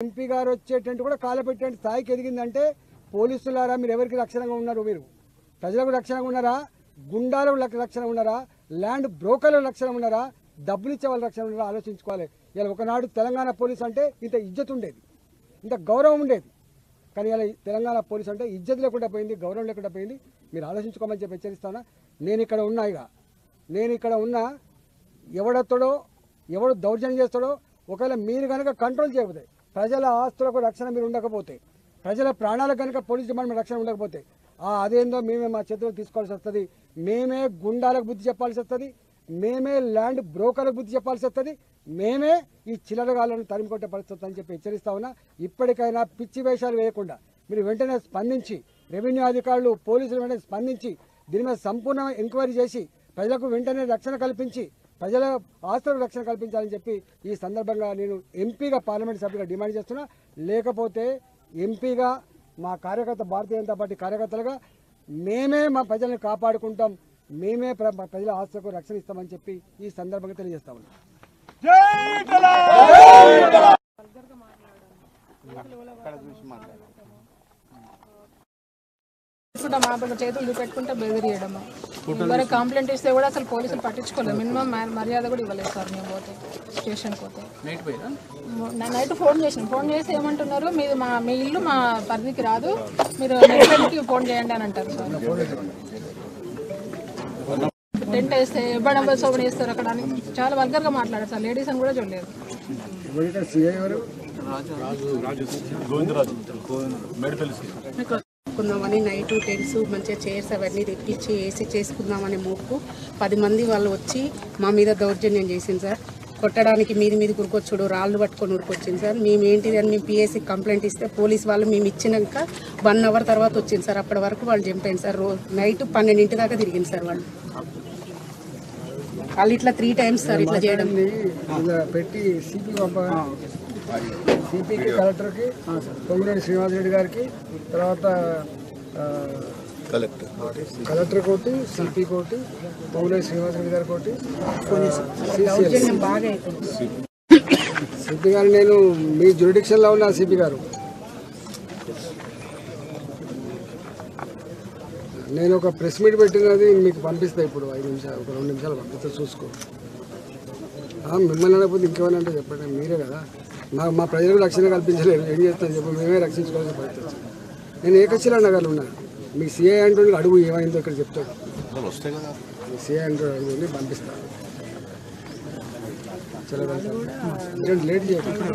MP గారు వచ్చేటంటే కూడా కాలపెట్టే స్థాయికి ఎదిగిందంటే పోలీసులారా మీరు ఎవరికి రక్షణగా ఉన్నారు? మీరు ప్రజలకు రక్షణగా ఉన్నారా? గుండాలకు రక్షణ ఉన్నారా? ల్యాండ్ బ్రోకర్లకు రక్షణ ఉన్నారా? డబ్బులు ఇచ్చే వాళ్ళ రక్షణ ఉన్నారా? ఆలోచించుకోవాలి. ఇలా ఒకనాడు తెలంగాణ పోలీసు అంటే ఇంత ఇజ్జత్ ఉండేది, ఇంత గౌరవం ఉండేది. కానీ ఇలా తెలంగాణ పోలీసు అంటే ఇజ్జత్ లేకుండా పోయింది, గౌరవం లేకుండా పోయింది. మీరు ఆలోచించుకోమని చెప్పి హెచ్చరిస్తానా. నేను ఇక్కడ ఉన్నా, నేను ఇక్కడ ఉన్నా, ఎవడొస్తాడో ఎవడు దౌర్జన్యం చేస్తాడో ఒకవేళ మీరు కనుక కంట్రోల్ చేయకపోతే, ప్రజల ఆస్తులకు రక్షణ మీరు ఉండకపోతే, ప్రజల ప్రాణాలకు కనుక పోలీస్ డిపార్ట్మెంట్ రక్షణ ఉండకపోతే అదేందో మేమే మా చేతులకు తీసుకోవాల్సి వస్తుంది. మేమే గుండాలకు బుద్ధి చెప్పాల్సి వస్తుంది, మేమే ల్యాండ్ బ్రోకర్లకు బుద్ధి చెప్పాల్సి వస్తుంది, మేమే ఈ చిల్లరగాళ్ళను తరిమికొట్టే పరిస్థితి అని చెప్పి హెచ్చరిస్తా ఉన్నా. ఇప్పటికైనా పిచ్చి వేషాలు వేయకుండా మీరు వెంటనే స్పందించి, రెవెన్యూ అధికారులు పోలీసులు వెంటనే స్పందించి దీని మీద సంపూర్ణ ఎంక్వైరీ చేసి ప్రజలకు వెంటనే రక్షణ కల్పించి ప్రజల ఆస్తులకు రక్షణ కల్పించాలని చెప్పి ఈ సందర్భంగా నేను ఎంపీగా, పార్లమెంట్ సభ్యుగా డిమాండ్ చేస్తున్నా. లేకపోతే ఎంపీగా మా కార్యకర్త, భారతీయ జనతా పార్టీ కార్యకర్తలుగా మేమే మా ప్రజల్ని కాపాడుకుంటాం, మేమే ప్రజల ఆస్తులకు రక్షణ ఇస్తామని చెప్పి ఈ సందర్భంగా తెలియజేస్తా ఉన్నాం. మా చేతులు చూపెట్టుకుంటే బెదిరియడము, వరకు కంప్లైంట్ ఇస్తే కూడా అసలు పోలీసులు పట్టించుకోలేదు. మినిమం మర్యాద కూడా ఇవ్వలేదు సార్. మేము పోతే స్టేషన్కి పోతే నైట్ ఫోన్ చేసి ఏమంటున్నారు, మీ ఇల్లు మా పరిధికి రాదు, మీరు నెట్కి ఫోన్ చేయండి అని అంటారు సార్. టెంట్ వేస్తే ఇవ్వడం సోపని వేస్తారు అక్కడ అని చాలా వల్గర్గా మాట్లాడారు సార్. లేడీస్ అని కూడా చూడలేదు. చేసుకుందామని నైట్ టెంట్స్ మంచిగా చైర్స్ అవన్నీ తెప్పించి ఏసీ చేసుకుందామని మొక్కు 10 మంది వాళ్ళు వచ్చి మా మీద దౌర్జన్యం చేసింది సార్. కొట్టడానికి మీది ఉరుకొచ్చుడు, రాళ్ళు పట్టుకొని ఉరుకొచ్చింది సార్. మేము ఏంటిది అని మేము పిఎస్సి కంప్లైంట్ ఇస్తే పోలీస్ వాళ్ళు మేము ఇచ్చినాక 1 అవర్ తర్వాత వచ్చింది సార్. అప్పటి వరకు వాళ్ళు చంపాను సార్. నైట్ 12 దాకా తిరిగింది సార్ వాళ్ళు ఇట్లా 3 టైమ్స్ సార్ ఇట్లా చేయడం పెట్టి సిపికి కలెక్టర్కి పొంగులేటి శ్రీనివాసరెడ్డి గారికి, తర్వాత కలెక్టర్ కోటి, సిపి కోటి, పొంగులేటి శ్రీనివాసరెడ్డి గారి కోటి, బాగా సిపి గారు, నేను మీ జ్యూరిడిక్షన్లో ఉన్న సిపి గారు, నేను ఒక ప్రెస్ మీట్ పెట్టినది మీకు పంపిస్తా. ఇప్పుడు 5 నిమిషాలు, ఒక 2 నిమిషాలు పంపిస్తా, చూసుకో. మిమ్మల్ని అనకపోతే ఇంకేమైనా అంటే చెప్పండి, మీరే కదా. మా ప్రజలకు రక్షణ కల్పించలేదు, ఏం చేస్తాను చెప్పి మేమే రక్షించుకోవాల్సిన పరిస్థితి. నేను ఏకశిలా నగర్లో ఉన్నాను. మీ సిఐ అంటూ అడుగు ఏమైందో ఇక్కడ చెప్తాడు. మీ సిఐ అంటూ అడుగుని పంపిస్తాను. చాలా లేట్ చేయకుండా